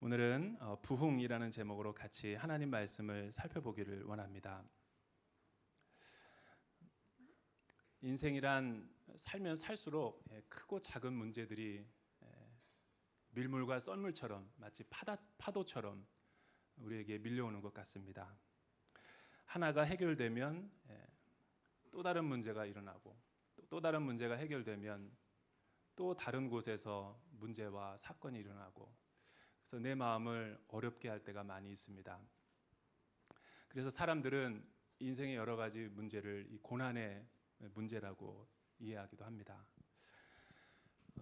오늘은 부흥이라는 제목으로 같이 하나님 말씀을 살펴보기를 원합니다. 인생이란 살면 살수록 크고 작은 문제들이 밀물과 썰물처럼 마치 파도처럼 우리에게 밀려오는 것 같습니다. 하나가 해결되면 또 다른 문제가 일어나고 또 다른 문제가 해결되면 또 다른 곳에서 문제와 사건이 일어나고, 그래서 내 마음을 어렵게 할 때가 많이 있습니다. 그래서 사람들은 인생의 여러 가지 문제를 이 고난의 문제라고 이해하기도 합니다.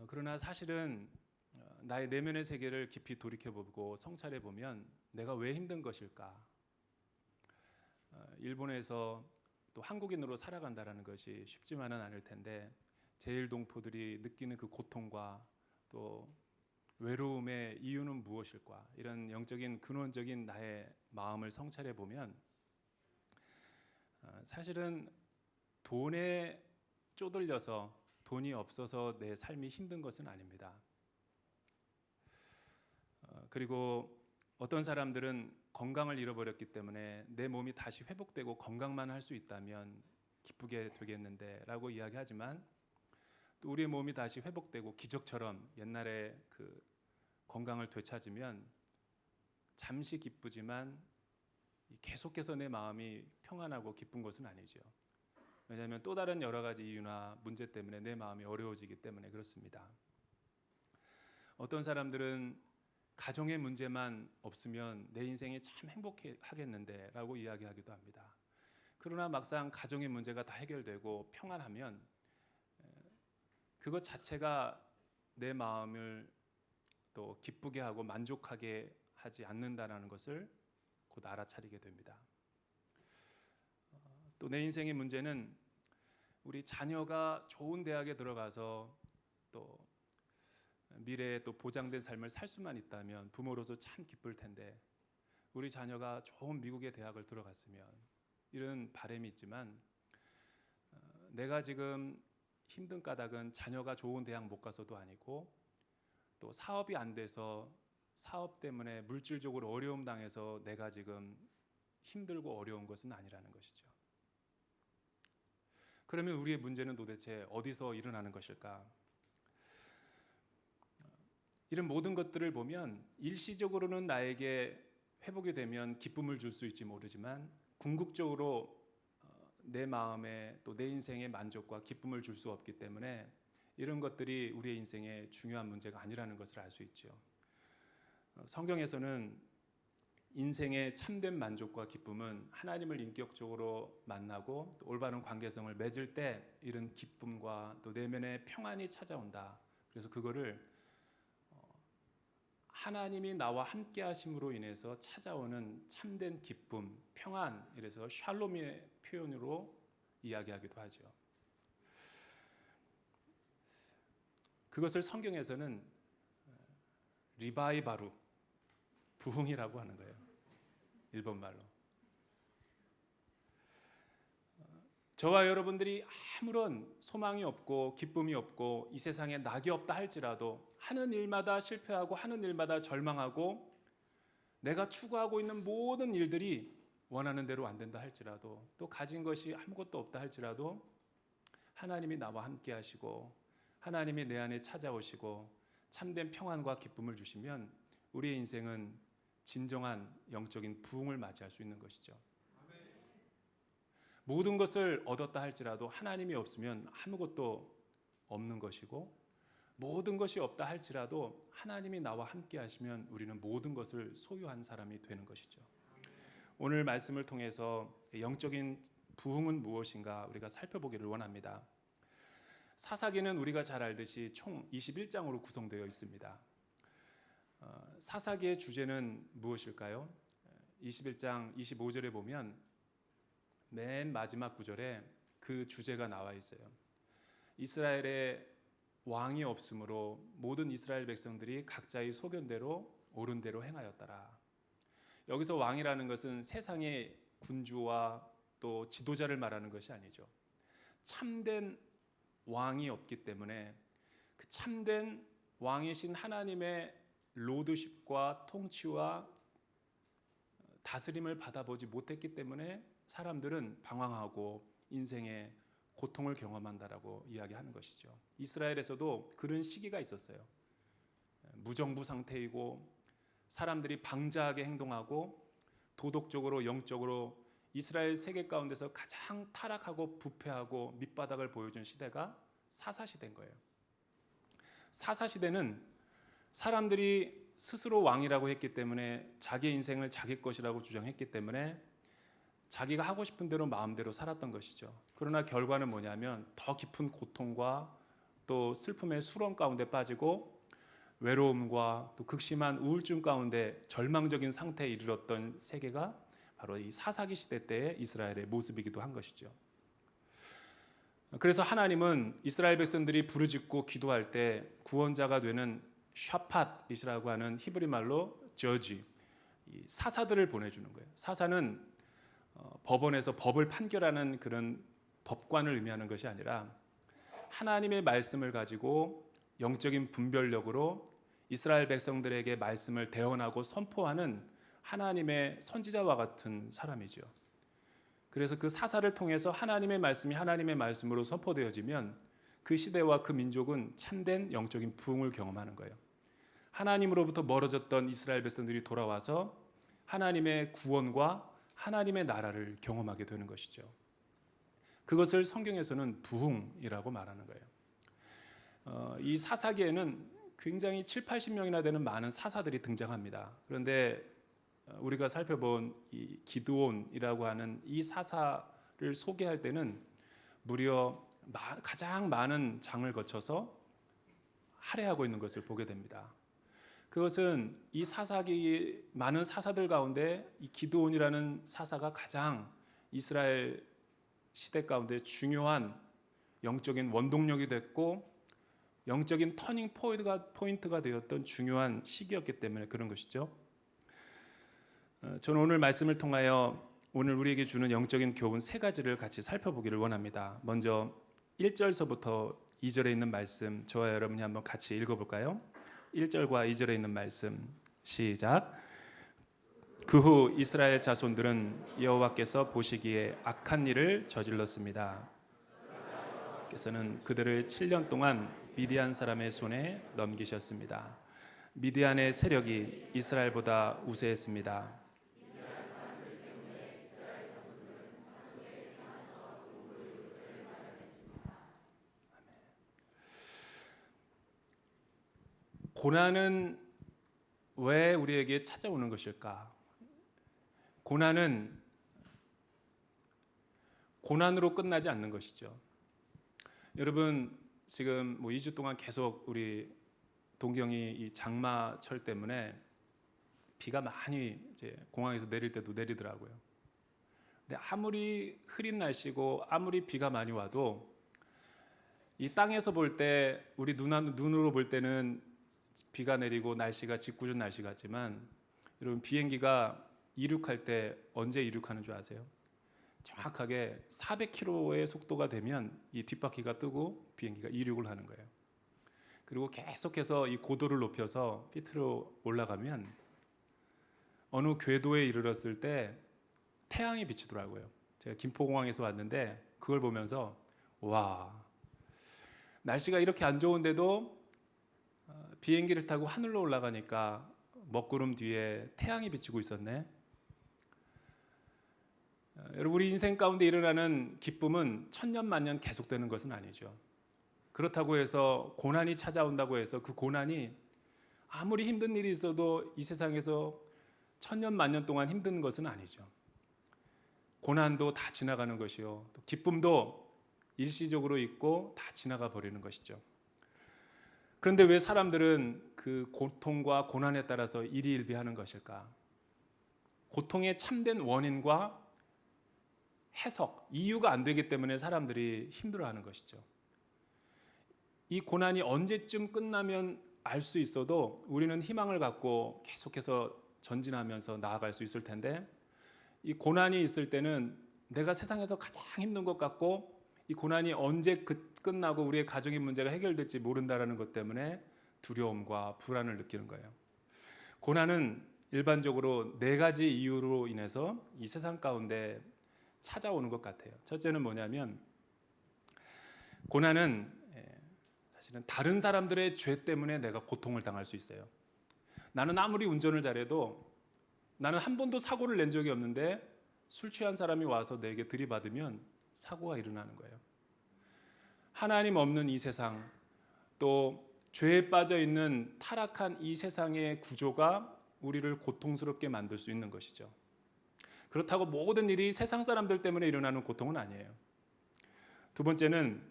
그러나 사실은 나의 내면의 세계를 깊이 돌이켜보고 성찰해 보면 내가 왜 힘든 것일까? 일본에서 또 한국인으로 살아간다는 것이 쉽지만은 않을 텐데, 제일동포들이 느끼는 그 고통과 또 외로움의 이유는 무엇일까? 이런 영적인 근원적인 나의 마음을 성찰해 보면 사실은 돈에 쪼들려서, 돈이 없어서 내 삶이 힘든 것은 아닙니다. 그리고 어떤 사람들은 건강을 잃어버렸기 때문에 내 몸이 다시 회복되고 건강만 할 수 있다면 기쁘게 되겠는데 라고 이야기하지만, 또 우리의 몸이 다시 회복되고 기적처럼 옛날에 그 건강을 되찾으면 잠시 기쁘지만 계속해서 내 마음이 평안하고 기쁜 것은 아니죠. 왜냐하면 또 다른 여러 가지 이유나 문제 때문에 내 마음이 어려워지기 때문에 그렇습니다. 어떤 사람들은 가정의 문제만 없으면 내 인생이 참 행복하겠는데 라고 이야기하기도 합니다. 그러나 막상 가정의 문제가 다 해결되고 평안하면 그것 자체가 내 마음을 또 기쁘게 하고 만족하게 하지 않는다는 것을 곧 알아차리게 됩니다. 또 내 인생의 문제는 우리 자녀가 좋은 대학에 들어가서 또 미래에 또 보장된 삶을 살 수만 있다면 부모로서 참 기쁠 텐데, 우리 자녀가 좋은 미국의 대학을 들어갔으면, 이런 바람이 있지만 내가 지금 힘든 까닭은 자녀가 좋은 대학 못 가서도 아니고, 또 사업이 안 돼서 사업 때문에 물질적으로 어려움 당해서 내가 지금 힘들고 어려운 것은 아니라는 것이죠. 그러면 우리의 문제는 도대체 어디서 일어나는 것일까? 이런 모든 것들을 보면 일시적으로는 나에게 회복이 되면 기쁨을 줄 수 있지 모르지만, 궁극적으로 내 마음에 또 내 인생에 만족과 기쁨을 줄 수 없기 때문에 이런 것들이 우리의 인생의 중요한 문제가 아니라는 것을 알 수 있죠. 성경에서는 인생의 참된 만족과 기쁨은 하나님을 인격적으로 만나고 또 올바른 관계성을 맺을 때 이런 기쁨과 또 내면의 평안이 찾아온다. 그래서 그거를 하나님이 나와 함께 하심으로 인해서 찾아오는 참된 기쁨, 평안, 이래서 샬롬의 표현으로 이야기하기도 하죠. 그것을 성경에서는 리바이바루, 부흥이라고 하는 거예요. 일본말로. 저와 여러분들이 아무런 소망이 없고 기쁨이 없고 이 세상에 낙이 없다 할지라도, 하는 일마다 실패하고 하는 일마다 절망하고 내가 추구하고 있는 모든 일들이 원하는 대로 안 된다 할지라도, 또 가진 것이 아무것도 없다 할지라도 하나님이 나와 함께 하시고 하나님이 내 안에 찾아오시고 참된 평안과 기쁨을 주시면 우리의 인생은 진정한 영적인 부흥을 맞이할 수 있는 것이죠. 모든 것을 얻었다 할지라도 하나님이 없으면 아무것도 없는 것이고, 모든 것이 없다 할지라도 하나님이 나와 함께 하시면 우리는 모든 것을 소유한 사람이 되는 것이죠. 오늘 말씀을 통해서 영적인 부흥은 무엇인가 우리가 살펴보기를 원합니다. 사사기는 우리가 잘 알듯이 총 21장으로 구성되어 있습니다. 사사기의 주제는 무엇일까요? 21장 25절에 보면 맨 마지막 구절에 그 주제가 나와 있어요. 이스라엘에 왕이 없으므로 모든 이스라엘 백성들이 각자의 소견대로 옳은 대로 행하였더라. 여기서 왕이라는 것은 세상의 군주와 또 지도자를 말하는 것이 아니죠. 참된 왕이 없기 때문에 그 참된 왕이신 하나님의 로드십과 통치와 다스림을 받아보지 못했기 때문에 사람들은 방황하고 인생의 고통을 경험한다라고 이야기하는 것이죠. 이스라엘에서도 그런 시기가 있었어요. 무정부 상태이고 사람들이 방자하게 행동하고 도덕적으로 영적으로 이스라엘 세계 가운데서 가장 타락하고 부패하고 밑바닥을 보여준 시대가 사사시대인 거예요. 사사시대는 사람들이 스스로 왕이라고 했기 때문에 자기 인생을 자기 것이라고 주장했기 때문에 자기가 하고 싶은 대로 마음대로 살았던 것이죠. 그러나 결과는 뭐냐면 더 깊은 고통과 또 슬픔의 수렁 가운데 빠지고 외로움과 또 극심한 우울증 가운데 절망적인 상태에 이르렀던 세계가 바로 이 사사기 시대 때의 이스라엘의 모습이기도 한 것이죠. 그래서 하나님은 이스라엘 백성들이 부르짖고 기도할 때 구원자가 되는 샤팟이라고 하는 히브리 말로 저지, 사사들을 보내주는 거예요. 사사는 법원에서 법을 판결하는 그런 법관을 의미하는 것이 아니라 하나님의 말씀을 가지고 영적인 분별력으로 이스라엘 백성들에게 말씀을 대언하고 선포하는 하나님의 선지자와 같은 사람이죠. 그래서 그 사사를 통해서 하나님의 말씀이 하나님의 말씀으로 선포되어지면 그 시대와 그 민족은 참된 영적인 부흥을 경험하는 거예요. 하나님으로부터 멀어졌던 이스라엘 백성들이 돌아와서 하나님의 구원과 하나님의 나라를 경험하게 되는 것이죠. 그것을 성경에서는 부흥이라고 말하는 거예요. 이 사사기에는 굉장히 7, 80명이나 되는 많은 사사들이 등장합니다. 그런데 우리가 살펴본 이 기드온이라고 하는 이 사사를 소개할 때는 무려 가장 많은 장을 거쳐서 할애하고 있는 것을 보게 됩니다. 그것은 이 사사기 많은 사사들 가운데 이 기드온이라는 사사가 가장 이스라엘 시대 가운데 중요한 영적인 원동력이 됐고 영적인 터닝 포인트가 되었던 중요한 시기였기 때문에 그런 것이죠. 저는 오늘 말씀을 통하여 오늘 우리에게 주는 영적인 교훈 세 가지를 같이 살펴보기를 원합니다. 먼저 1절서부터 2절에 있는 말씀 저와 여러분이 한번 같이 읽어볼까요? 1절과 2절에 있는 말씀 시작. 그 후 이스라엘 자손들은 여호와께서 보시기에 악한 일을 저질렀습니다. 께서는 그들을 7년 동안 미디안 사람의 손에 넘기셨습니다. 미디안의 세력이 이스라엘보다 우세했습니다. 고난은 왜 우리에게 찾아오는 것일까? 고난은 고난으로 끝나지 않는 것이죠. 여러분 지금 2주 동안 계속 우리 동경이 이 장마철 때문에 비가 많이 이제 공항에서 내릴 때도 내리더라고요. 근데 아무리 흐린 날씨고 아무리 비가 많이 와도 이 땅에서 볼 때 우리 눈으로 볼 때는 비가 내리고 날씨가 짓궂은 날씨 같지만 여러분 비행기가 이륙할 때 언제 이륙하는 줄 아세요? 정확하게 400km의 속도가 되면 이 뒷바퀴가 뜨고 비행기가 이륙을 하는 거예요. 그리고 계속해서 이 고도를 높여서 밑으로 올라가면 어느 궤도에 이르렀을 때 태양이 비치더라고요. 제가 김포공항에서 왔는데 그걸 보면서 와, 날씨가 이렇게 안 좋은데도 비행기를 타고 하늘로 올라가니까 먹구름 뒤에 태양이 비치고 있었네. 여러분 우리 인생 가운데 일어나는 기쁨은 천년만년 계속되는 것은 아니죠. 그렇다고 해서 고난이 찾아온다고 해서 그 고난이 아무리 힘든 일이 있어도 이 세상에서 천년만년 동안 힘든 것은 아니죠. 고난도 다 지나가는 것이요, 또 기쁨도 일시적으로 있고 다 지나가 버리는 것이죠. 그런데 왜 사람들은 그 고통과 고난에 따라서 일희일비하는 것일까? 고통의 참된 원인과 해석, 이유가 안 되기 때문에 사람들이 힘들어하는 것이죠. 이 고난이 언제쯤 끝나면 알 수 있어도 우리는 희망을 갖고 계속해서 전진하면서 나아갈 수 있을 텐데 이 고난이 있을 때는 내가 세상에서 가장 힘든 것 같고 이 고난이 언제 끝나고 우리의 가정의 문제가 해결될지 모른다라는 것 때문에 두려움과 불안을 느끼는 거예요. 고난은 일반적으로 네 가지 이유로 인해서 이 세상 가운데 찾아오는 것 같아요. 첫째는 뭐냐면, 고난은 사실은 다른 사람들의 죄 때문에 내가 고통을 당할 수 있어요. 나는 아무리 운전을 잘해도 나는 한 번도 사고를 낸 적이 없는데 술 취한 사람이 와서 내게 들이받으면 사고가 일어나는 거예요. 하나님 없는 이 세상, 또 죄에 빠져 있는 타락한 이 세상의 구조가 우리를 고통스럽게 만들 수 있는 것이죠. 그렇다고 모든 일이 세상 사람들 때문에 일어나는 고통은 아니에요. 두 번째는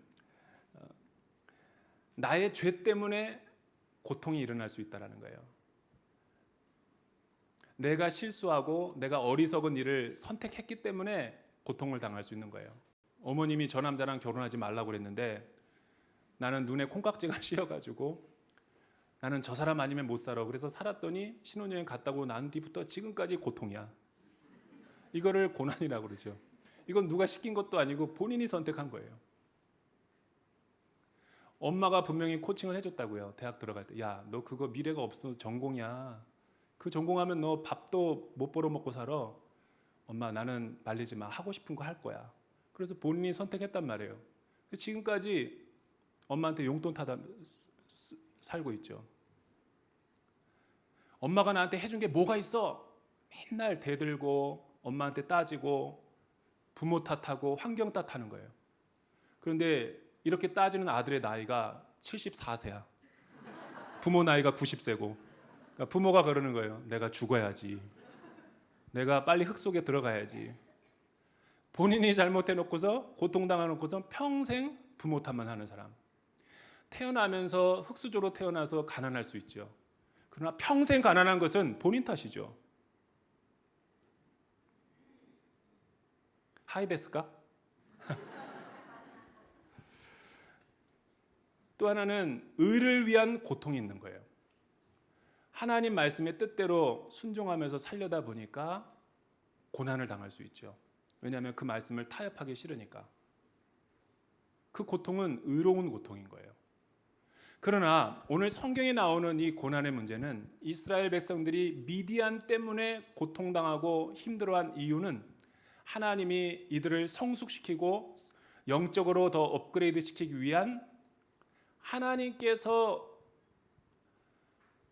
나의 죄 때문에 고통이 일어날 수 있다는 거예요. 내가 실수하고 내가 어리석은 일을 선택했기 때문에 고통을 당할 수 있는 거예요. 어머님이 저 남자랑 결혼하지 말라고 그랬는데 나는 눈에 콩깍지가 씌어가지고 나는 저 사람 아니면 못 살아. 그래서 살았더니 신혼여행 갔다고 난 뒤부터 지금까지 고통이야. 이거를 고난이라고 그러죠. 이건 누가 시킨 것도 아니고 본인이 선택한 거예요. 엄마가 분명히 코칭을 해줬다고요. 대학 들어갈 때. 야, 너 그거 미래가 없어. 전공이야. 그 전공하면 너 밥도 못 벌어먹고 살아. 엄마, 나는 말리지 마. 하고 싶은 거 할 거야. 그래서 본인이 선택했단 말이에요. 지금까지 엄마한테 용돈 타다 살고 있죠. 엄마가 나한테 해준 게 뭐가 있어? 맨날 대들고 엄마한테 따지고 부모 탓하고 환경 탓하는 거예요. 그런데 이렇게 따지는 아들의 나이가 74세야. 부모 나이가 90세고. 그러니까 부모가 그러는 거예요. 내가 죽어야지. 내가 빨리 흙 속에 들어가야지. 본인이 잘못해놓고서 고통당해놓고서 평생 부모 탓만 하는 사람. 태어나면서 흙수저로 태어나서 가난할 수 있죠. 그러나 평생 가난한 것은 본인 탓이죠. 하이 데스까? 또 하나는 의를 위한 고통이 있는 거예요. 하나님 말씀의 뜻대로 순종하면서 살려다 보니까 고난을 당할 수 있죠. 왜냐하면 그 말씀을 타협하기 싫으니까. 그 고통은 의로운 고통인 거예요. 그러나 오늘 성경에 나오는 이 고난의 문제는 이스라엘 백성들이 미디안 때문에 고통당하고 힘들어한 이유는 하나님이 이들을 성숙시키고 영적으로 더 업그레이드 시키기 위한 하나님께서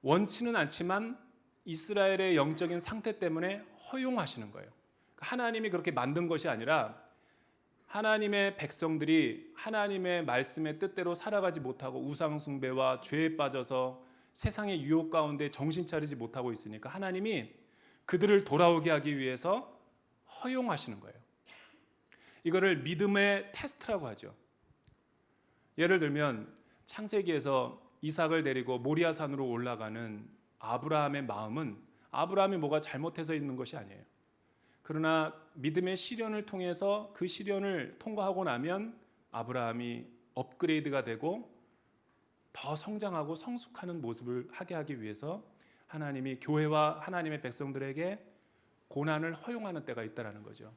원치는 않지만 이스라엘의 영적인 상태 때문에 허용하시는 거예요. 하나님이 그렇게 만든 것이 아니라 하나님의 백성들이 하나님의 말씀의 뜻대로 살아가지 못하고 우상 숭배와 죄에 빠져서 세상의 유혹 가운데 정신 차리지 못하고 있으니까 하나님이 그들을 돌아오게 하기 위해서 허용하시는 거예요. 이거를 믿음의 테스트라고 하죠. 예를 들면 창세기에서 이삭을 데리고 모리아산으로 올라가는 아브라함의 마음은 아브라함이 뭐가 잘못해서 있는 것이 아니에요. 그러나 믿음의 시련을 통해서 그 시련을 통과하고 나면 아브라함이 업그레이드가 되고 더 성장하고 성숙하는 모습을 하게 하기 위해서 하나님이 교회와 하나님의 백성들에게 고난을 허용하는 때가 있다는 거죠.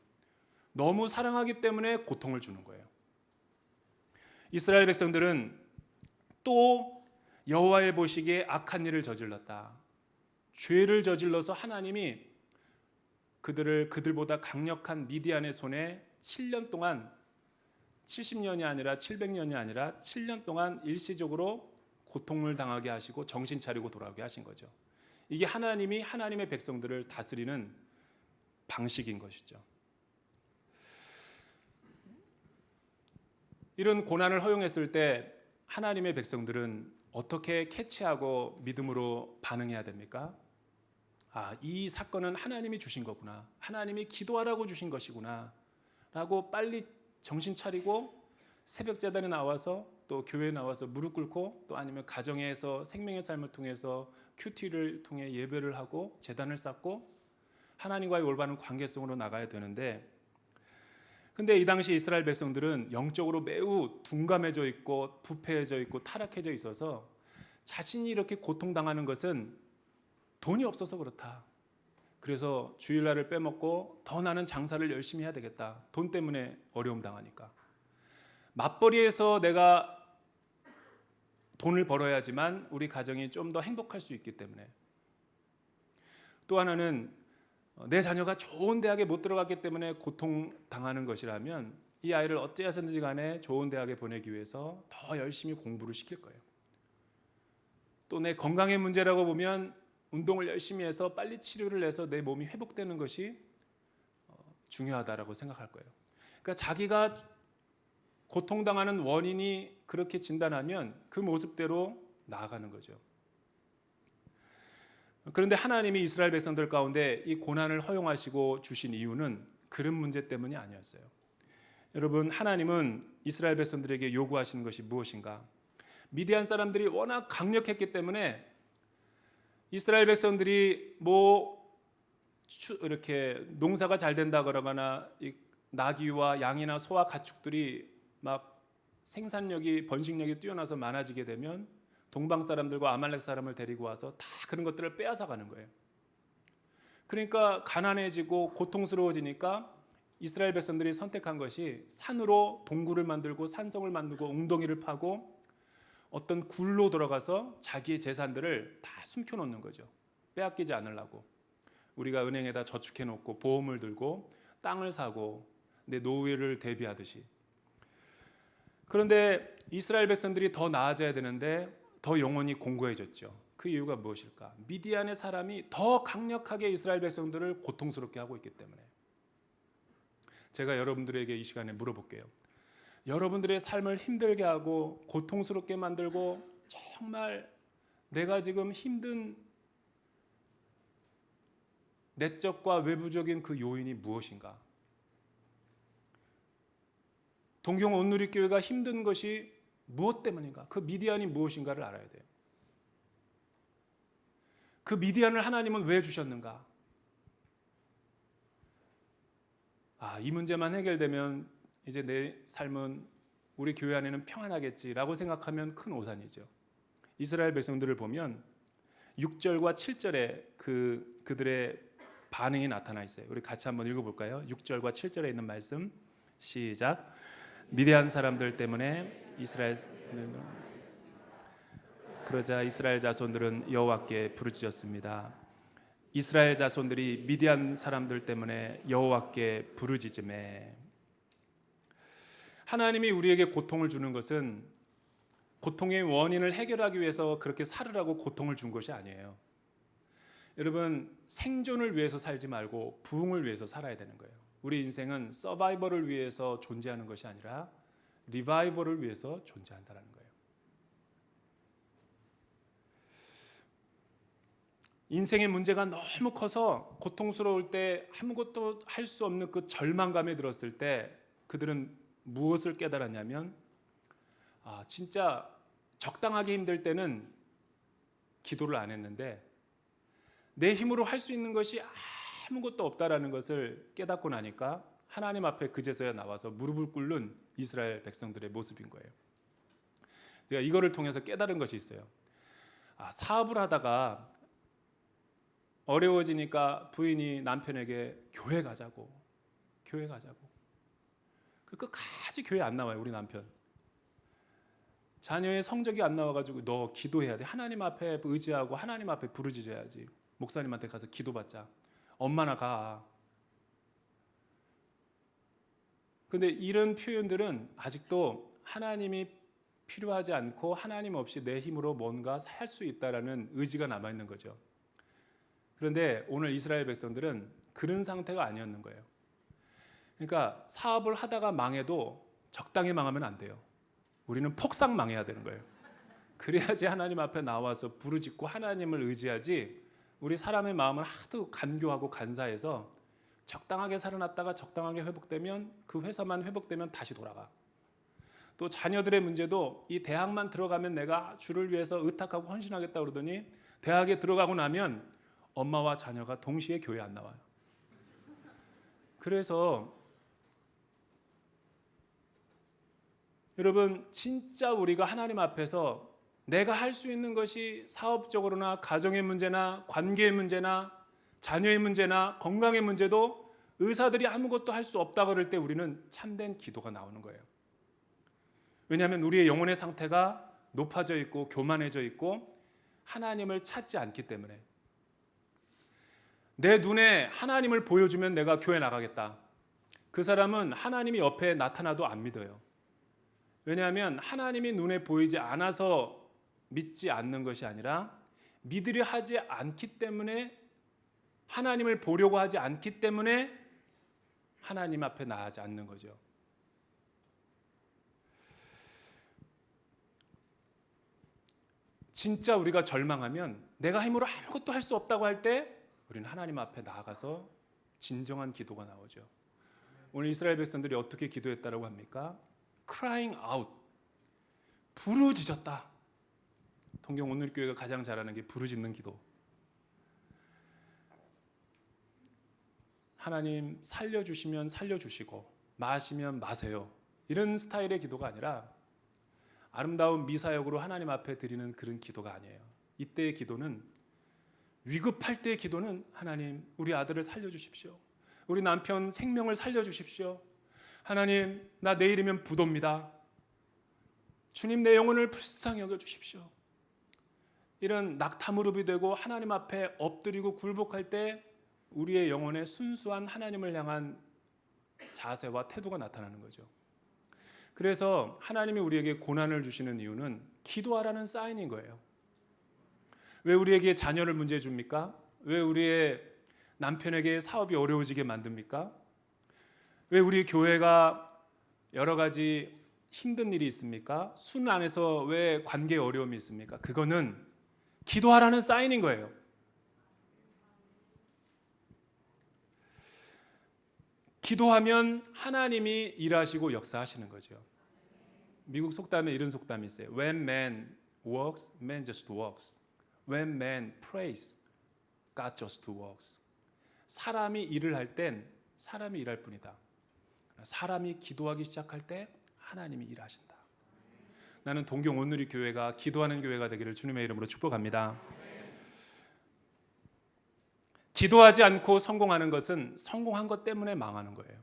너무 사랑하기 때문에 고통을 주는 거예요. 이스라엘 백성들은 또 여호와의 보시기에 악한 일을 저질렀다. 죄를 저질러서 하나님이 그들보다 강력한 미디안의 손에 7년 동안 70년이 아니라 700년이 아니라 7년 동안 일시적으로 고통을 당하게 하시고 정신 차리고 돌아오게 하신 거죠. 이게 하나님이 하나님의 백성들을 다스리는 방식인 것이죠. 이런 고난을 허용했을 때 하나님의 백성들은 어떻게 캐치하고 믿음으로 반응해야 됩니까? 이 사건은 하나님이 주신 거구나. 하나님이 기도하라고 주신 것이구나. 라고 빨리 정신 차리고 새벽 제단에 나와서 또 교회에 나와서 무릎 꿇고 또 아니면 가정에서 생명의 삶을 통해서 큐티를 통해 예배를 하고 제단을 쌓고 하나님과의 올바른 관계 속으로 나가야 되는데, 근데 이 당시 이스라엘 백성들은 영적으로 매우 둔감해져 있고 부패해져 있고 타락해져 있어서 자신이 이렇게 고통당하는 것은 돈이 없어서 그렇다. 그래서 주일날을 빼먹고 더 나는 장사를 열심히 해야 되겠다. 돈 때문에 어려움 당하니까. 맞벌이에서 내가 돈을 벌어야지만 우리 가정이 좀 더 행복할 수 있기 때문에. 또 하나는 내 자녀가 좋은 대학에 못 들어갔기 때문에 고통당하는 것이라면 이 아이를 어찌해서든지 간에 좋은 대학에 보내기 위해서 더 열심히 공부를 시킬 거예요. 또 내 건강의 문제라고 보면 운동을 열심히 해서 빨리 치료를 해서 내 몸이 회복되는 것이 중요하다라고 생각할 거예요. 그러니까 자기가 고통당하는 원인이 그렇게 진단하면 그 모습대로 나아가는 거죠. 그런데 하나님이 이스라엘 백성들 가운데 이 고난을 허용하시고 주신 이유는 그런 문제 때문이 아니었어요. 여러분, 하나님은 이스라엘 백성들에게 요구하시는 것이 무엇인가? 미디안 사람들이 워낙 강력했기 때문에 이스라엘 백성들이 이렇게 농사가 잘 된다 그러거나 나귀와 양이나 소와 가축들이 막 생산력이 번식력이 뛰어나서 많아지게 되면 동방 사람들과 아말렉 사람을 데리고 와서 다 그런 것들을 빼앗아 가는 거예요. 그러니까 가난해지고 고통스러워지니까 이스라엘 백성들이 선택한 것이 산으로 동굴을 만들고 산성을 만들고 웅덩이를 파고 어떤 굴로 들어가서 자기의 재산들을 다 숨겨놓는 거죠. 빼앗기지 않으려고. 우리가 은행에다 저축해 놓고 보험을 들고 땅을 사고 내 노후를 대비하듯이. 그런데 이스라엘 백성들이 더 나아져야 되는데 더 영혼이 공고해졌죠. 그 이유가 무엇일까? 미디안의 사람이 더 강력하게 이스라엘 백성들을 고통스럽게 하고 있기 때문에. 제가 여러분들에게 이 시간에 물어볼게요. 여러분들의 삶을 힘들게 하고 고통스럽게 만들고 정말 내가 지금 힘든 내적과 외부적인 그 요인이 무엇인가? 동경 온누리교회가 힘든 것이 무엇 때문인가? 그 미디안이 무엇인가를 알아야 돼요. 그 미디안을 하나님은 왜 주셨는가? 이 문제만 해결되면 이제 내 삶은 우리 교회 안에는 평안하겠지라고 생각하면 큰 오산이죠. 이스라엘 백성들을 보면 6절과 7절에 그들의 반응이 나타나 있어요. 우리 같이 한번 읽어볼까요? 6절과 7절에 있는 말씀 시작. 미디안 사람들 때문에 그러자 이스라엘 자손들은 여호와께 부르짖었습니다. 이스라엘 자손들이 미디안 사람들 때문에 여호와께 부르짖음에. 하나님이 우리에게 고통을 주는 것은 고통의 원인을 해결하기 위해서 그렇게 살으라고 고통을 준 것이 아니에요. 여러분, 생존을 위해서 살지 말고 부흥을 위해서 살아야 되는 거예요. 우리 인생은 서바이벌을 위해서 존재하는 것이 아니라 리바이벌을 위해서 존재한다는 거예요. 인생의 문제가 너무 커서 고통스러울 때 아무것도 할 수 없는 그 절망감에 들었을 때 그들은 무엇을 깨달았냐면 진짜 적당하게 힘들 때는 기도를 안 했는데 내 힘으로 할 수 있는 것이 아무것도 없다라는 것을 깨닫고 나니까 하나님 앞에 그제서야 나와서 무릎을 꿇는 이스라엘 백성들의 모습인 거예요. 제가 이거를 통해서 깨달은 것이 있어요. 사업을 하다가 어려워지니까 부인이 남편에게 교회 가자고. 끝까지 교회 안 나와요, 우리 남편. 자녀의 성적이 안 나와가지고 너 기도해야 돼. 하나님 앞에 의지하고 하나님 앞에 부르짖어야지. 목사님한테 가서 기도받자. 엄마나 가. 근데 이런 표현들은 아직도 하나님이 필요하지 않고 하나님 없이 내 힘으로 뭔가 할 수 있다라는 의지가 남아있는 거죠. 그런데 오늘 이스라엘 백성들은 그런 상태가 아니었는 거예요. 그러니까 사업을 하다가 망해도 적당히 망하면 안 돼요. 우리는 폭삭 망해야 되는 거예요. 그래야지 하나님 앞에 나와서 부르짖고 하나님을 의지하지. 우리 사람의 마음은 하도 간교하고 간사해서 적당하게 살아났다가 적당하게 회복되면 그 회사만 회복되면 다시 돌아가. 또 자녀들의 문제도 이 대학만 들어가면 내가 주를 위해서 의탁하고 헌신하겠다 그러더니 대학에 들어가고 나면 엄마와 자녀가 동시에 교회 안 나와요. 그래서 여러분, 진짜 우리가 하나님 앞에서 내가 할 수 있는 것이 사업적으로나 가정의 문제나 관계의 문제나 자녀의 문제나 건강의 문제도 의사들이 아무것도 할 수 없다 그럴 때 우리는 참된 기도가 나오는 거예요. 왜냐하면 우리의 영혼의 상태가 높아져 있고 교만해져 있고 하나님을 찾지 않기 때문에. 내 눈에 하나님을 보여주면 내가 교회 나가겠다. 그 사람은 하나님이 옆에 나타나도 안 믿어요. 왜냐하면 하나님이 눈에 보이지 않아서 믿지 않는 것이 아니라 믿으려 하지 않기 때문에, 하나님을 보려고 하지 않기 때문에 하나님 앞에 나가지 않는 거죠. 진짜 우리가 절망하면, 내가 힘으로 아무것도 할 수 없다고 할 때 우리는 하나님 앞에 나아가서 진정한 기도가 나오죠. 오늘 이스라엘 백성들이 어떻게 기도했다라고 합니까? crying out, 부르짖었다. 동경 온누리교회가 가장 잘하는 게 부르짖는 기도. 하나님 살려주시면 살려주시고 마시면 마세요, 이런 스타일의 기도가 아니라 아름다운 미사역으로 하나님 앞에 드리는 그런 기도가 아니에요. 이때의 기도는, 위급할 때의 기도는, 하나님 우리 아들을 살려주십시오, 우리 남편 생명을 살려주십시오, 하나님 나 내일이면 부도입니다, 주님 내 영혼을 불쌍히 여겨주십시오. 이런 낙타무릎이 되고 하나님 앞에 엎드리고 굴복할 때 우리의 영혼에 순수한 하나님을 향한 자세와 태도가 나타나는 거죠. 그래서 하나님이 우리에게 고난을 주시는 이유는 기도하라는 사인인 거예요. 왜 우리에게 자녀를 문제 줍니까? 왜 우리의 남편에게 사업이 어려워지게 만듭니까? 왜 우리 교회가 여러 가지 힘든 일이 있습니까? 순 안에서 왜 관계에 어려움이 있습니까? 그거는 기도하라는 사인인 거예요. 기도하면 하나님이 일하시고 역사하시는 거죠. 미국 속담에 이런 속담이 있어요. When man works, man just works. When man prays, God just works. 사람이 일을 할 땐 사람이 일할 뿐이다. 사람이 기도하기 시작할 때 하나님이 일하신다. 나는 동경 온누리교회가 기도하는 교회가 되기를 주님의 이름으로 축복합니다. 기도하지 않고 성공하는 것은 성공한 것 때문에 망하는 거예요.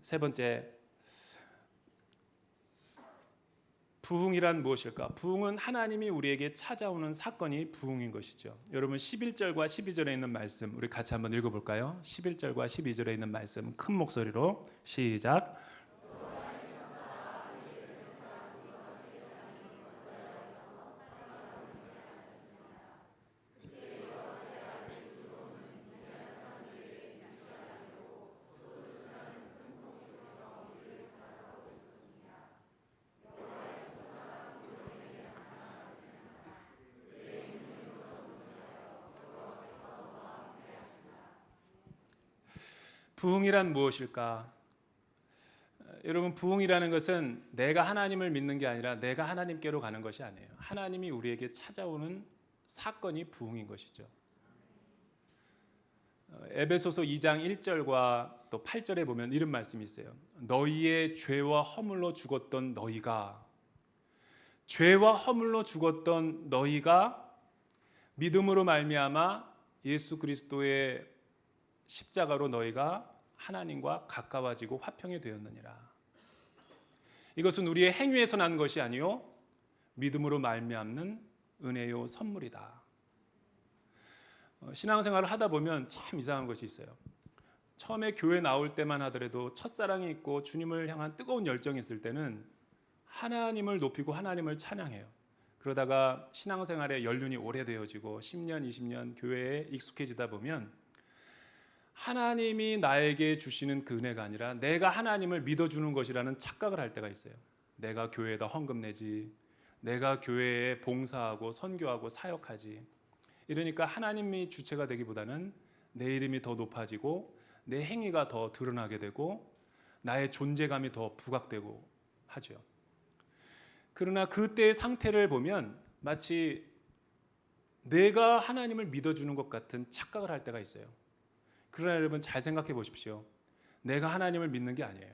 세 번째, 부흥이란 무엇일까? 부흥은 하나님이 우리에게 찾아오는 사건이 부흥인 것이죠. 여러분 11절과 12절에 있는 말씀 우리 같이 한번 읽어볼까요? 11절과 12절에 있는 말씀 큰 목소리로 시작. 부흥이란 무엇일까? 여러분 부흥이라는 것은 내가 하나님을 믿는 게 아니라 내가 하나님께로 가는 것이 아니에요. 하나님이 우리에게 찾아오는 사건이 부흥인 것이죠. 에베소서 2장 1절과 또 8절에 보면 이런 말씀이 있어요. 너희의 죄와 허물로 죽었던 너희가, 죄와 허물로 죽었던 너희가 믿음으로 말미암아 예수 그리스도의 십자가로 너희가 하나님과 가까워지고 화평이 되었느니라. 이것은 우리의 행위에서 난 것이 아니요 믿음으로 말미암는 은혜요 선물이다. 신앙생활을 하다 보면 참 이상한 것이 있어요. 처음에 교회 나올 때만 하더라도 첫사랑이 있고 주님을 향한 뜨거운 열정이 있을 때는 하나님을 높이고 하나님을 찬양해요. 그러다가 신앙생활에 연륜이 오래되어지고 10년, 20년 교회에 익숙해지다 보면 하나님이 나에게 주시는 그 은혜가 아니라 내가 하나님을 믿어주는 것이라는 착각을 할 때가 있어요. 내가 교회에다 헌금 내지, 내가 교회에 봉사하고 선교하고 사역하지. 이러니까 하나님이 주체가 되기보다는 내 이름이 더 높아지고 내 행위가 더 드러나게 되고 나의 존재감이 더 부각되고 하죠. 그러나 그때의 상태를 보면 마치 내가 하나님을 믿어주는 것 같은 착각을 할 때가 있어요. 그러나 여러분 잘 생각해 보십시오. 내가 하나님을 믿는 게 아니에요.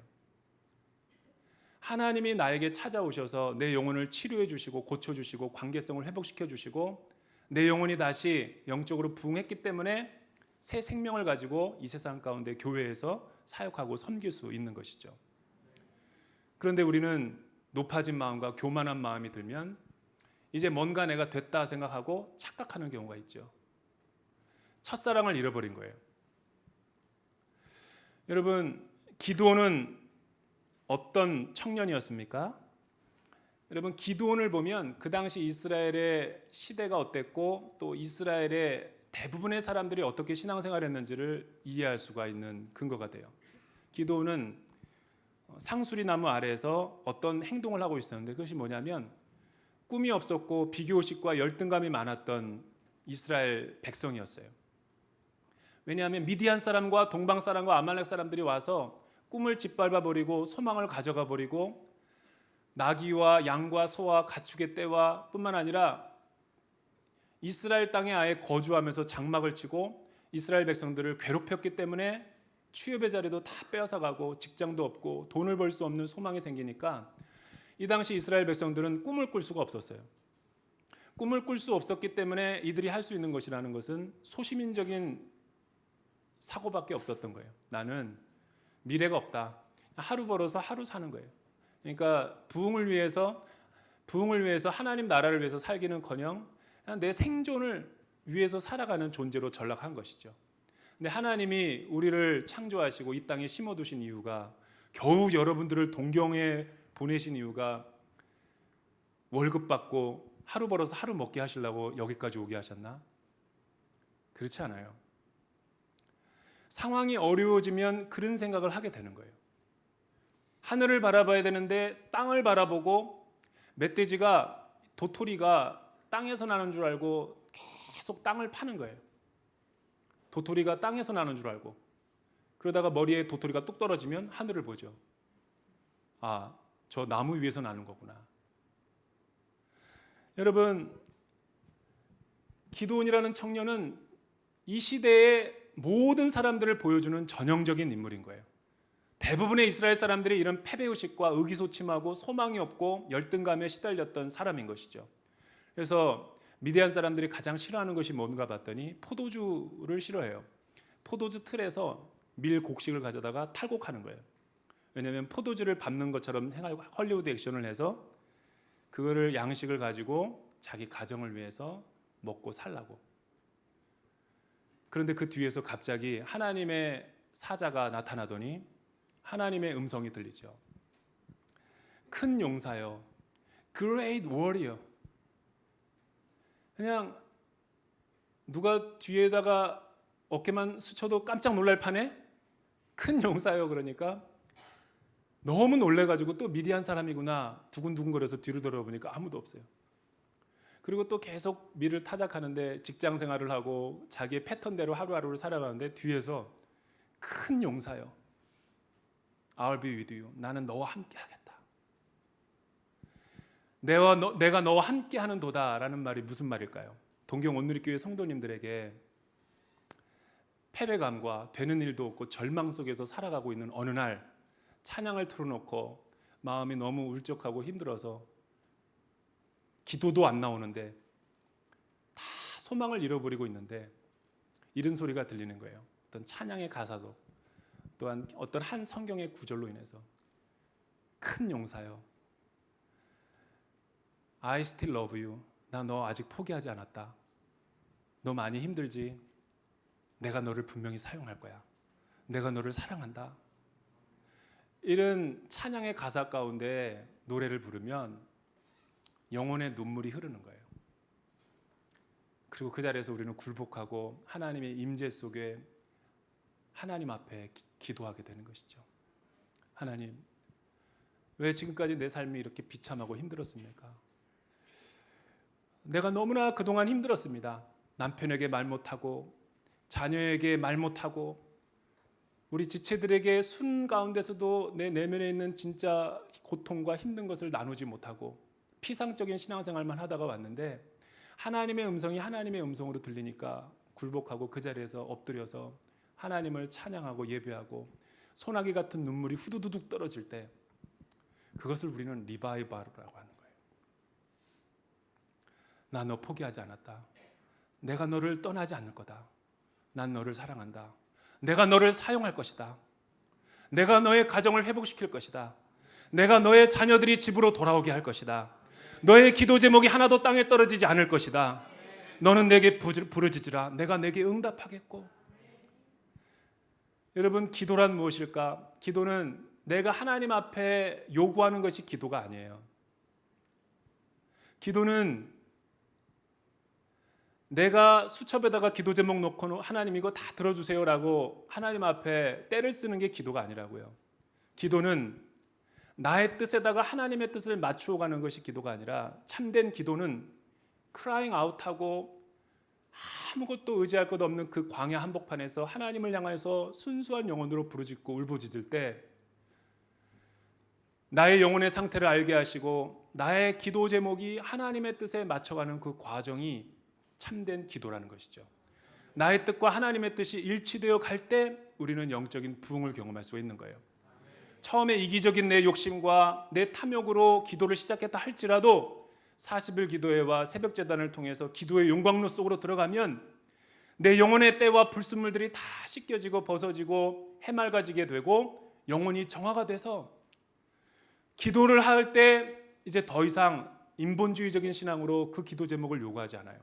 하나님이 나에게 찾아오셔서 내 영혼을 치료해 주시고 고쳐주시고 관계성을 회복시켜 주시고 내 영혼이 다시 영적으로 부흥했기 때문에 새 생명을 가지고 이 세상 가운데 교회에서 사역하고 섬길 수 있는 것이죠. 그런데 우리는 높아진 마음과 교만한 마음이 들면 이제 뭔가 내가 됐다 생각하고 착각하는 경우가 있죠. 첫사랑을 잃어버린 거예요. 여러분, 기드온은 어떤 청년이었습니까? 여러분, 기드온을 보면 그 당시 이스라엘의 시대가 어땠고 또 이스라엘의 대부분의 사람들이 어떻게 신앙생활을 했는지를 이해할 수가 있는 근거가 돼요. 기드온은 상수리 나무 아래에서 어떤 행동을 하고 있었는데 그것이 뭐냐면 꿈이 없었고 비교의식과 열등감이 많았던 이스라엘 백성이었어요. 왜냐하면 미디안 사람과 동방 사람과 아말렉 사람들이 와서 꿈을 짓밟아 버리고 소망을 가져가 버리고 나귀와 양과 소와 가축의 떼와 뿐만 아니라 이스라엘 땅에 아예 거주하면서 장막을 치고 이스라엘 백성들을 괴롭혔기 때문에 취업의 자리도 다 빼앗아가고 직장도 없고 돈을 벌 수 없는 소망이 생기니까 이 당시 이스라엘 백성들은 꿈을 꿀 수가 없었어요. 꿈을 꿀 수 없었기 때문에 이들이 할 수 있는 것이라는 것은 소시민적인 사고밖에 없었던 거예요. 나는 미래가 없다. 하루 벌어서 하루 사는 거예요. 그러니까 부흥을 위해서 하나님 나라를 위해서 살기는커녕 내 생존을 위해서 살아가는 존재로 전락한 것이죠. 근데 하나님이 우리를 창조하시고 이 땅에 심어두신 이유가 겨우 여러분들을 동경에 보내신 이유가 월급 받고 하루 벌어서 하루 먹게 하시려고 여기까지 오게 하셨나? 그렇지 않아요. 상황이 어려워지면 그런 생각을 하게 되는 거예요. 하늘을 바라봐야 되는데 땅을 바라보고 멧돼지가 도토리가 땅에서 나는 줄 알고 계속 땅을 파는 거예요. 도토리가 땅에서 나는 줄 알고 그러다가 머리에 도토리가 뚝 떨어지면 하늘을 보죠. 아, 저 나무 위에서 나는 거구나. 여러분, 기드온이라는 청년은 이 시대의 모든 사람들을 보여주는 전형적인 인물인 거예요. 대부분의 이스라엘 사람들이 이런 패배의식과 의기소침하고 소망이 없고 열등감에 시달렸던 사람인 것이죠. 그래서 미디안 사람들이 가장 싫어하는 것이 뭔가 봤더니 포도주를 싫어해요. 포도주 틀에서 밀 곡식을 가져다가 탈곡하는 거예요. 왜냐하면 포도주를 밟는 것처럼 헐리우드 액션을 해서 그거를 양식을 가지고 자기 가정을 위해서 먹고 살라고. 그런데 그 뒤에서 갑자기 하나님의 사자가 나타나더니 하나님의 음성이 들리죠. 큰 용사여, Great Warrior. 그냥 누가 뒤에다가 어깨만 스쳐도 깜짝 놀랄 판에 큰 용사여. 그러니까 너무 놀래가지고 또 미디안 사람이구나 두근두근거려서 뒤를 돌아보니까 아무도 없어요. 그리고 또 계속 밀을 타작하는데 직장 생활을 하고 자기의 패턴대로 하루하루를 살아가는데 뒤에서 큰 용사여, I'll be with you. 나는 너와 함께 하겠다. 내가 너와 함께 하는 도다라는 말이 무슨 말일까요? 동경 온누리교회 성도님들에게 패배감과 되는 일도 없고 절망 속에서 살아가고 있는 어느 날 찬양을 틀어놓고 마음이 너무 울적하고 힘들어서 기도도 안 나오는데 다 소망을 잃어버리고 있는데 이런 소리가 들리는 거예요. 어떤 찬양의 가사도 또한 어떤 한 성경의 구절로 인해서 큰 용사여, I still love you. 나 너 아직 포기하지 않았다. 너 많이 힘들지? 내가 너를 분명히 사용할 거야. 내가 너를 사랑한다. 이런 찬양의 가사 가운데 노래를 부르면 영혼의 눈물이 흐르는 거예요. 그리고 그 자리에서 우리는 굴복하고 하나님의 임재 속에 하나님 앞에 기도하게 되는 것이죠. 하나님, 왜 지금까지 내 삶이 이렇게 비참하고 힘들었습니까? 내가 너무나 그동안 힘들었습니다. 남편에게 말 못하고 자녀에게 말 못하고 우리 지체들에게 순 가운데서도 내 내면에 있는 진짜 고통과 힘든 것을 나누지 못하고 피상적인 신앙생활만 하다가 왔는데 하나님의 음성이 하나님의 음성으로 들리니까 굴복하고 그 자리에서 엎드려서 하나님을 찬양하고 예배하고 소나기 같은 눈물이 후두두둑 떨어질 때 그것을 우리는 리바이벌이라고 하는 거예요. 나 너 포기하지 않았다. 내가 너를 떠나지 않을 거다. 난 너를 사랑한다. 내가 너를 사용할 것이다. 내가 너의 가정을 회복시킬 것이다. 내가 너의 자녀들이 집으로 돌아오게 할 것이다. 너의 기도 제목이 하나도 땅에 떨어지지 않을 것이다. 너는 내게 부르짖으라. 내가 내게 응답하겠고. 여러분, 기도란 무엇일까? 기도는 내가 하나님 앞에 요구하는 것이 기도가 아니에요. 기도는 내가 수첩에다가 기도 제목 놓고 하나님 이거 다 들어주세요라고 하나님 앞에 때를 쓰는 게 기도가 아니라고요. 기도는 나의 뜻에다가 하나님의 뜻을 맞추어 가는 것이 기도가 아니라, 참된 기도는 크라잉 아웃하고 아무것도 의지할 것 없는 그 광야 한복판에서 하나님을 향해서 순수한 영혼으로 부르짖고 울부짖을 때 나의 영혼의 상태를 알게 하시고 나의 기도 제목이 하나님의 뜻에 맞춰가는 그 과정이 참된 기도라는 것이죠. 나의 뜻과 하나님의 뜻이 일치되어 갈 때 우리는 영적인 부흥을 경험할 수 있는 거예요. 처음에 이기적인 내 욕심과 내 탐욕으로 기도를 시작했다 할지라도 40일 기도회와 새벽 제단을 통해서 기도의 용광로 속으로 들어가면 내 영혼의 때와 불순물들이 다 씻겨지고 벗어지고 해맑아지게 되고 영혼이 정화가 돼서 기도를 할 때 이제 더 이상 인본주의적인 신앙으로 그 기도 제목을 요구하지 않아요.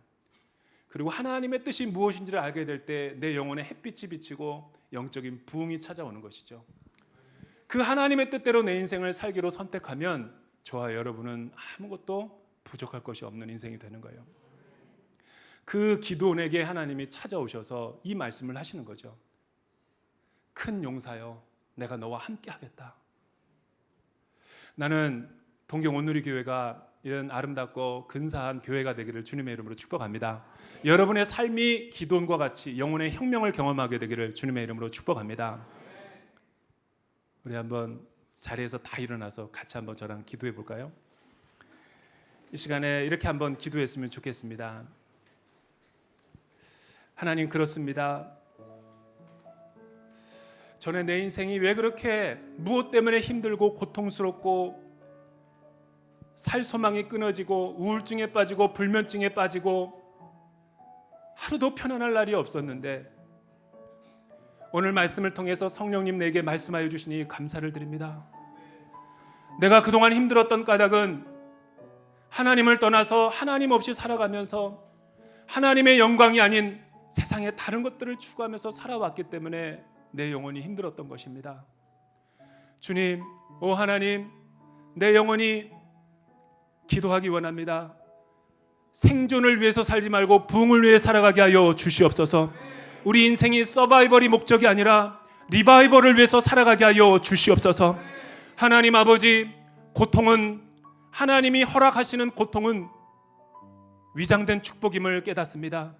그리고 하나님의 뜻이 무엇인지를 알게 될 때 내 영혼에 햇빛이 비치고 영적인 부흥이 찾아오는 것이죠. 그 하나님의 뜻대로 내 인생을 살기로 선택하면 저와 여러분은 아무것도 부족할 것이 없는 인생이 되는 거예요. 그 기도원에게 하나님이 찾아오셔서 이 말씀을 하시는 거죠. 큰 용사여, 내가 너와 함께 하겠다. 나는 동경 온누리교회가 이런 아름답고 근사한 교회가 되기를 주님의 이름으로 축복합니다. 여러분의 삶이 기도원과 같이 영혼의 혁명을 경험하게 되기를 주님의 이름으로 축복합니다. 우리 한번 자리에서 다 일어나서 같이 한번 저랑 기도해 볼까요? 이 시간에 이렇게 한번 기도했으면 좋겠습니다. 하나님, 그렇습니다. 전에 내 인생이 왜 그렇게 무엇 때문에 힘들고 고통스럽고 살 소망이 끊어지고 우울증에 빠지고 불면증에 빠지고 하루도 편안할 날이 없었는데 오늘 말씀을 통해서 성령님 내게 말씀하여 주시니 감사를 드립니다. 내가 그동안 힘들었던 까닭은 하나님을 떠나서 하나님 없이 살아가면서 하나님의 영광이 아닌 세상의 다른 것들을 추구하면서 살아왔기 때문에 내 영혼이 힘들었던 것입니다. 주님, 오 하나님, 내 영혼이 기도하기 원합니다. 생존을 위해서 살지 말고 부흥을 위해 살아가게 하여 주시옵소서. 우리 인생이 서바이벌이 목적이 아니라 리바이벌을 위해서 살아가게 하여 주시옵소서. 하나님 아버지, 고통은, 하나님이 허락하시는 고통은 위장된 축복임을 깨닫습니다.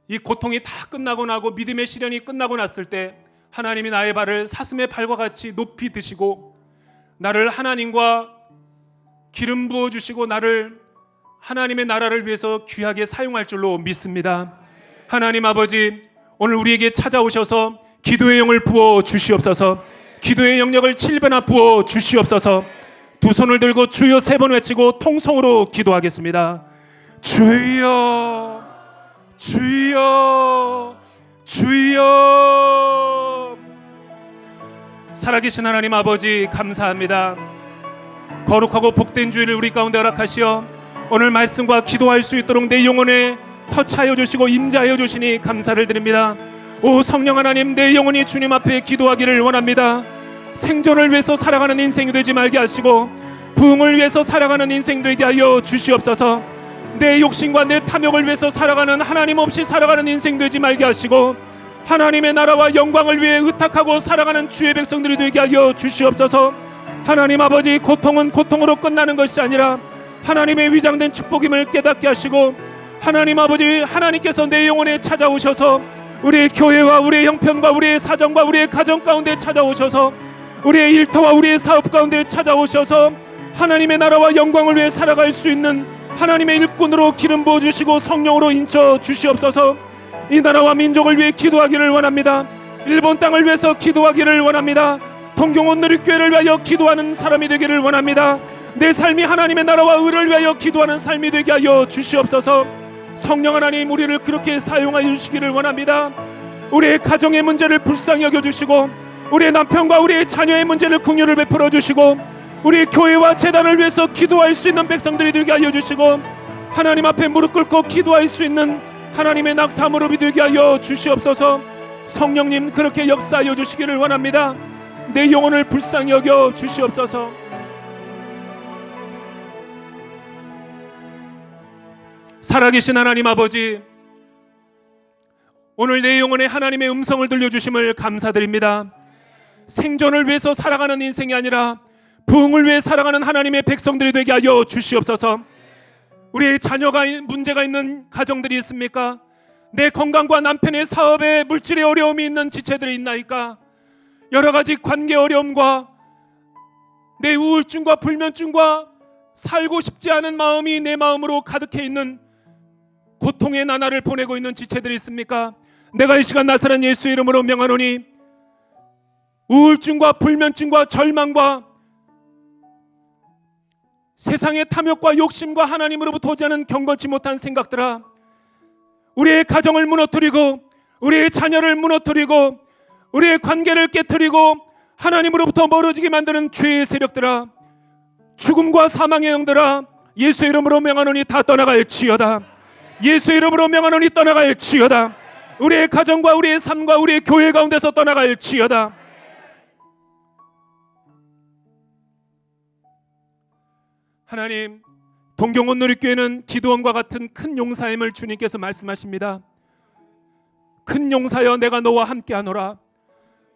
이 고통이 다 끝나고 나고 믿음의 시련이 끝나고 났을 때 하나님이 나의 발을 사슴의 발과 같이 높이 드시고 나를 하나님과 기름 부어주시고 나를 하나님의 나라를 위해서 귀하게 사용할 줄로 믿습니다. 하나님 아버지, 오늘 우리에게 찾아오셔서 기도의 영을 부어 주시옵소서. 기도의 영역을 7배나 부어 주시옵소서. 두 손을 들고 주여 3번 외치고 통성으로 기도하겠습니다. 주여, 주여, 주여. 살아계신 하나님 아버지, 감사합니다. 거룩하고 복된 주일을 우리 가운데 허락하시어 오늘 말씀과 기도할 수 있도록 내 영혼에 터치하여 주시고 임재하여 주시니 감사를 드립니다. 오 성령 하나님, 내 영혼이 주님 앞에 기도하기를 원합니다. 생존을 위해서 살아가는 인생이 되지 말게 하시고 부흥을 위해서 살아가는 인생 되게 하여 주시옵소서. 내 욕심과 내 탐욕을 위해서 살아가는, 하나님 없이 살아가는 인생 되지 말게 하시고 하나님의 나라와 영광을 위해 의탁하고 살아가는 주의 백성들이 되게 하여 주시옵소서. 하나님 아버지, 고통은 고통으로 끝나는 것이 아니라 하나님의 위장된 축복임을 깨닫게 하시고 하나님 아버지, 하나님께서 내 영혼에 찾아오셔서 우리의 교회와 우리의 형편과 우리의 사정과 우리의 가정 가운데 찾아오셔서 우리의 일터와 우리의 사업 가운데 찾아오셔서 하나님의 나라와 영광을 위해 살아갈 수 있는 하나님의 일꾼으로 기름 부어주시고 성령으로 인쳐 주시옵소서. 이 나라와 민족을 위해 기도하기를 원합니다. 일본 땅을 위해서 기도하기를 원합니다. 동경 온누리교회를 위하여 기도하는 사람이 되기를 원합니다. 내 삶이 하나님의 나라와 의를 위하여 기도하는 삶이 되게 하여 주시옵소서. 성령 하나님, 우리를 그렇게 사용하여 주시기를 원합니다. 우리의 가정의 문제를 불쌍히 여겨주시고 우리의 남편과 우리의 자녀의 문제를 긍휼을 베풀어 주시고 우리 교회와 재단을 위해서 기도할 수 있는 백성들이 되게 하여 주시고 하나님 앞에 무릎 꿇고 기도할 수 있는 하나님의 낙타 무릎이 되게 하여 주시옵소서. 성령님 그렇게 역사하여 주시기를 원합니다. 내 영혼을 불쌍히 여겨 주시옵소서. 살아계신 하나님 아버지, 오늘 내 영혼에 하나님의 음성을 들려주심을 감사드립니다. 생존을 위해서 살아가는 인생이 아니라 부흥을 위해 살아가는 하나님의 백성들이 되게 하여 주시옵소서. 우리의 자녀가 문제가 있는 가정들이 있습니까? 내 건강과 남편의 사업에 물질의 어려움이 있는 지체들이 있나이까? 여러 가지 관계 어려움과 내 우울증과 불면증과 살고 싶지 않은 마음이 내 마음으로 가득해 있는 고통의 나날을 보내고 있는 지체들이 있습니까? 내가 이 시간 나사렛 예수 이름으로 명하노니 우울증과 불면증과 절망과 세상의 탐욕과 욕심과 하나님으로부터 오지 않은 경건치 못한 생각들아, 우리의 가정을 무너뜨리고 우리의 자녀를 무너뜨리고 우리의 관계를 깨뜨리고 하나님으로부터 멀어지게 만드는 죄의 세력들아, 죽음과 사망의 영들아, 예수 이름으로 명하노니 다 떠나갈지어다. 예수 이름으로 명하노니 떠나갈지어다. 우리의 가정과 우리의 삶과 우리의 교회 가운데서 떠나갈지어다. 하나님, 동경원 누리교회는 기도원과 같은 큰 용사임을 주님께서 말씀하십니다. 큰 용사여 내가 너와 함께하노라.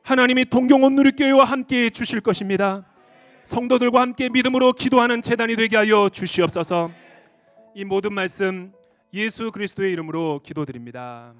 하나님이 동경원 누리교회와 함께 주실 것입니다. 성도들과 함께 믿음으로 기도하는 제단이 되게 하여 주시옵소서. 이 모든 말씀 예수 그리스도의 이름으로 기도드립니다.